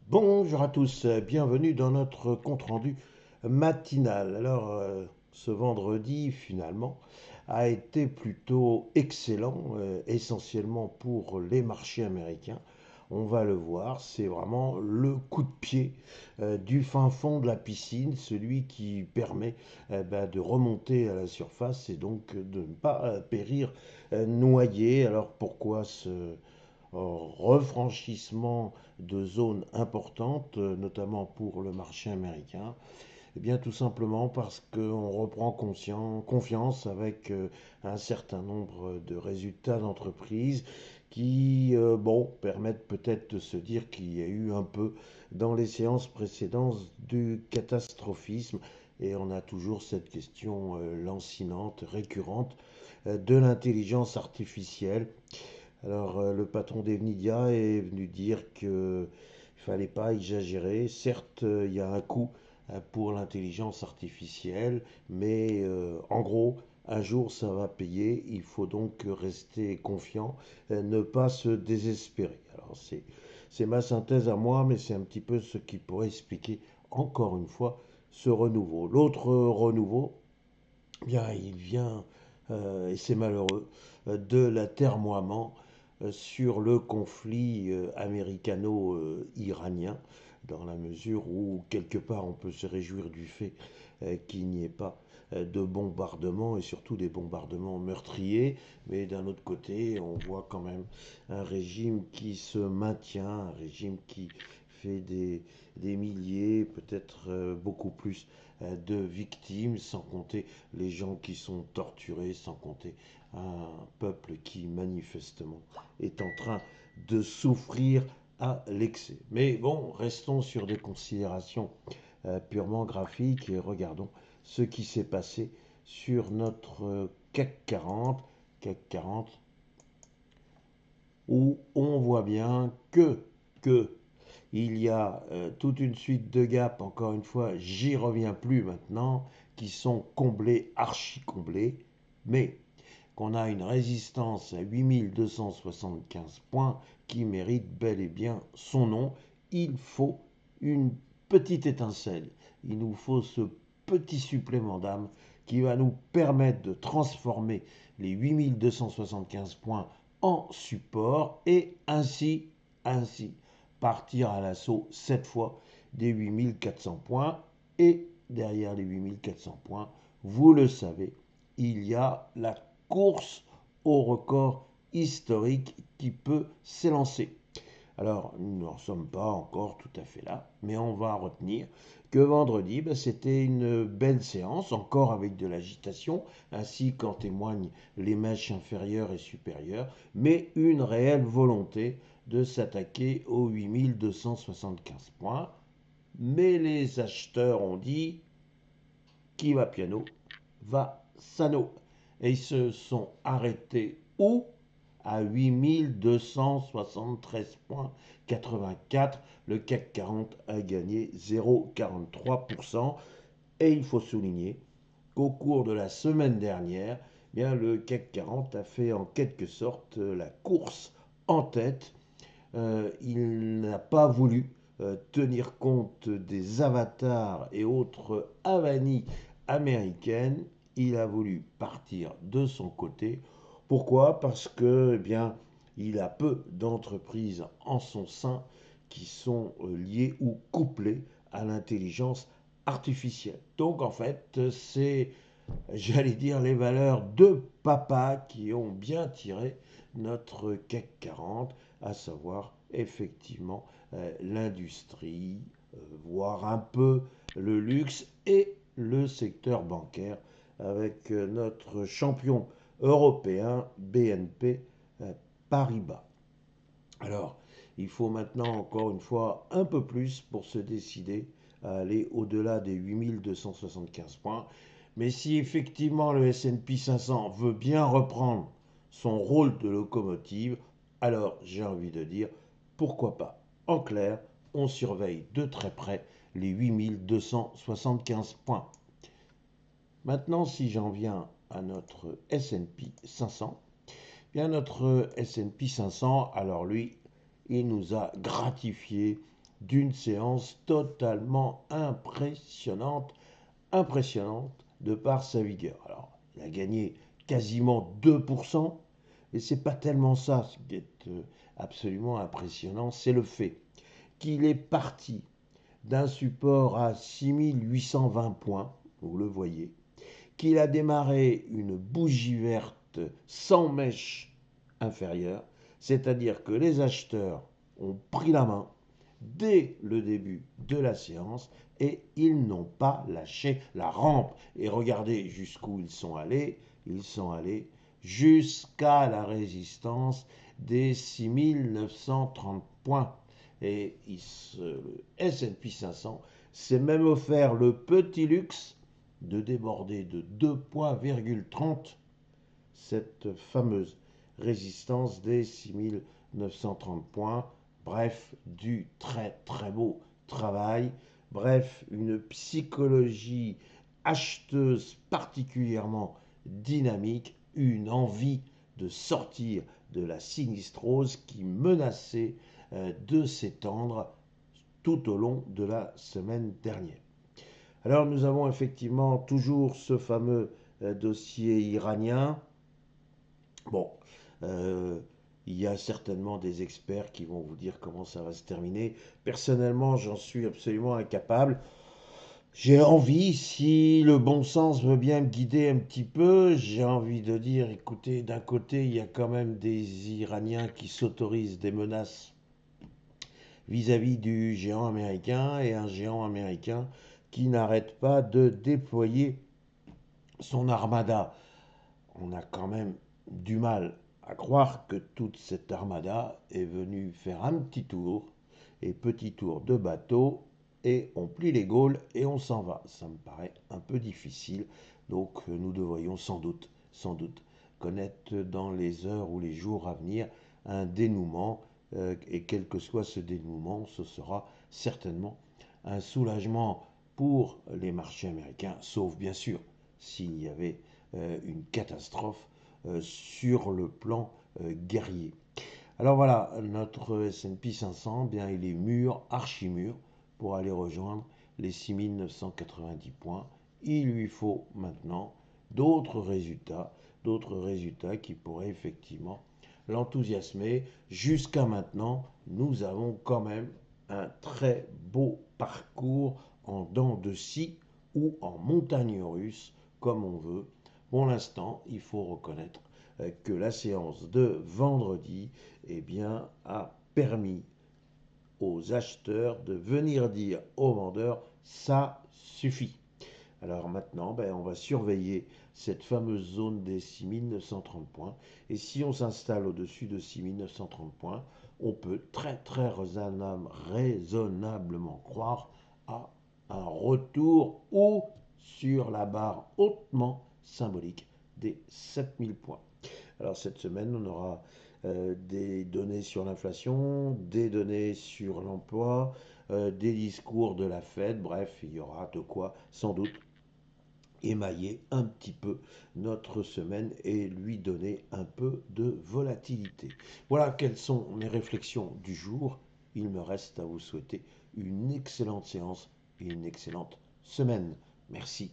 Bonjour à tous, bienvenue dans notre compte-rendu matinal. Ce vendredi, finalement, a été plutôt excellent, essentiellement pour les marchés américains. On va le voir, c'est vraiment le coup de pied du fin fond de la piscine, celui qui permet de remonter à la surface et donc de ne pas périr noyé. Alors pourquoi ce refranchissement de zones importantes, notamment pour le marché américain? Eh bien, tout simplement parce qu'on reprend confiance avec un certain nombre de résultats d'entreprise qui, permettent peut-être de se dire qu'il y a eu un peu dans les séances précédentes du catastrophisme. Et on a toujours cette question lancinante, récurrente, de l'intelligence artificielle. Le patron d'Nvidia est venu dire qu'il ne fallait pas exagérer. Certes, il y a un coût pour l'intelligence artificielle, mais en gros, un jour, ça va payer. Il faut donc rester confiant, ne pas se désespérer. C'est ma synthèse à moi, mais c'est un petit peu ce qui pourrait expliquer, encore une fois, ce renouveau. L'autre renouveau, bien, il vient, et c'est malheureux, de l'atermoiement sur le conflit américano-iranien, dans la mesure où, quelque part, on peut se réjouir du fait qu'il n'y ait pas de bombardements et surtout des bombardements meurtriers, mais d'un autre côté, on voit quand même un régime qui se maintient, un régime qui fait des milliers, peut-être beaucoup plus de victimes, sans compter les gens qui sont torturés, sans compter un peuple qui manifestement est en train de souffrir à l'excès. Mais bon, restons sur des considérations purement graphiques et regardons ce qui s'est passé sur notre CAC 40, où on voit bien que il y a toute une suite de gaps, encore une fois, j'y reviens plus maintenant, qui sont comblés, archi comblés, mais qu'on a une résistance à 8275 points qui mérite bel et bien son nom. Il faut une petite étincelle, il nous faut ce petit supplément d'âme qui va nous permettre de transformer les 8275 points en support et ainsi partir à l'assaut cette fois des 8400 points. Et derrière les 8400 points, vous le savez, il y a la course au record historique qui peut s'élancer. Alors, nous n'en sommes pas encore tout à fait là, mais on va retenir que vendredi, c'était une belle séance, encore avec de l'agitation, ainsi qu'en témoignent les mèches inférieures et supérieures, mais une réelle volonté de s'attaquer aux 8275 points. Mais les acheteurs ont dit qui va piano va sano. Et ils se sont arrêtés où? À 8273,84. Le CAC 40 a gagné 0,43%. Et il faut souligner qu'au cours de la semaine dernière, bien, le CAC 40 a fait en quelque sorte la course en tête. Il n'a pas voulu tenir compte des avatars et autres avanies américaines. Il a voulu partir de son côté. Pourquoi? Parce que, eh bien, il a peu d'entreprises en son sein qui sont liées ou couplées à l'intelligence artificielle. Donc, en fait, c'est, j'allais dire, les valeurs de papa qui ont bien tiré notre CAC 40, à savoir effectivement l'industrie, voire un peu le luxe et le secteur bancaire, avec notre champion européen BNP Paribas. Alors, il faut maintenant, encore une fois, un peu plus pour se décider à aller au-delà des 8275 points. Mais si effectivement le S&P 500 veut bien reprendre son rôle de locomotive, alors j'ai envie de dire, pourquoi pas? En clair, on surveille de très près les 8275 points. Maintenant, si j'en viens à notre S&P 500, bien notre S&P 500, alors lui, il nous a gratifié d'une séance totalement impressionnante de par sa vigueur. Alors, il a gagné quasiment 2%, et c'est pas tellement ça ce qui est absolument impressionnant, c'est le fait qu'il est parti d'un support à 6820 points, vous le voyez, qu'il a démarré une bougie verte sans mèche inférieure, c'est-à-dire que les acheteurs ont pris la main dès le début de la séance et ils n'ont pas lâché la rampe. Et regardez jusqu'où ils sont allés. Ils sont allés jusqu'à la résistance des 6930 points. Et le S&P 500 s'est même offert le petit luxe de déborder de 2,30 cette fameuse résistance des 6930 points. Bref, du très très beau travail. Bref, une psychologie acheteuse particulièrement dynamique, une envie de sortir de la sinistrose qui menaçait de s'étendre tout au long de la semaine dernière. Alors nous avons effectivement toujours ce fameux dossier iranien. Bon, euh, il y a certainement des experts qui vont vous dire comment ça va se terminer. Personnellement, j'en suis absolument incapable. J'ai envie, si le bon sens veut bien me guider un petit peu, j'ai envie de dire, écoutez, d'un côté, il y a quand même des Iraniens qui s'autorisent des menaces vis-à-vis du géant américain et un géant américain qui n'arrête pas de déployer son armada. On a quand même du mal à croire que toute cette armada est venue faire un petit tour de bateau, et on plie les Gaules et on s'en va. Ça me paraît un peu difficile, donc nous devrions sans doute, connaître dans les heures ou les jours à venir un dénouement, et quel que soit ce dénouement, ce sera certainement un soulagement pour les marchés américains, sauf bien sûr s'il y avait une catastrophe sur le plan guerrier. Alors voilà, notre S&P 500, bien, il est mûr, archi mûr, pour aller rejoindre les 6990 points. Il lui faut maintenant d'autres résultats qui pourraient effectivement l'enthousiasmer. Jusqu'à maintenant, nous avons quand même un très beau parcours en dents de scie ou en montagne russe, comme on veut. Pour l'instant, il faut reconnaître que la séance de vendredi, eh bien, a permis aux acheteurs de venir dire aux vendeurs ça suffit. Alors maintenant, ben, on va surveiller cette fameuse zone des 6930 points. Et si on s'installe au-dessus de 6930 points, on peut très très raisonnablement croire à un retour ou sur la barre hautement symbolique des 7000 points. Alors cette semaine, on aura des données sur l'inflation, des données sur l'emploi, des discours de la Fed, bref, il y aura de quoi sans doute émailler un petit peu notre semaine et lui donner un peu de volatilité. Voilà quelles sont mes réflexions du jour. Il me reste à vous souhaiter une excellente séance et une excellente semaine. Merci.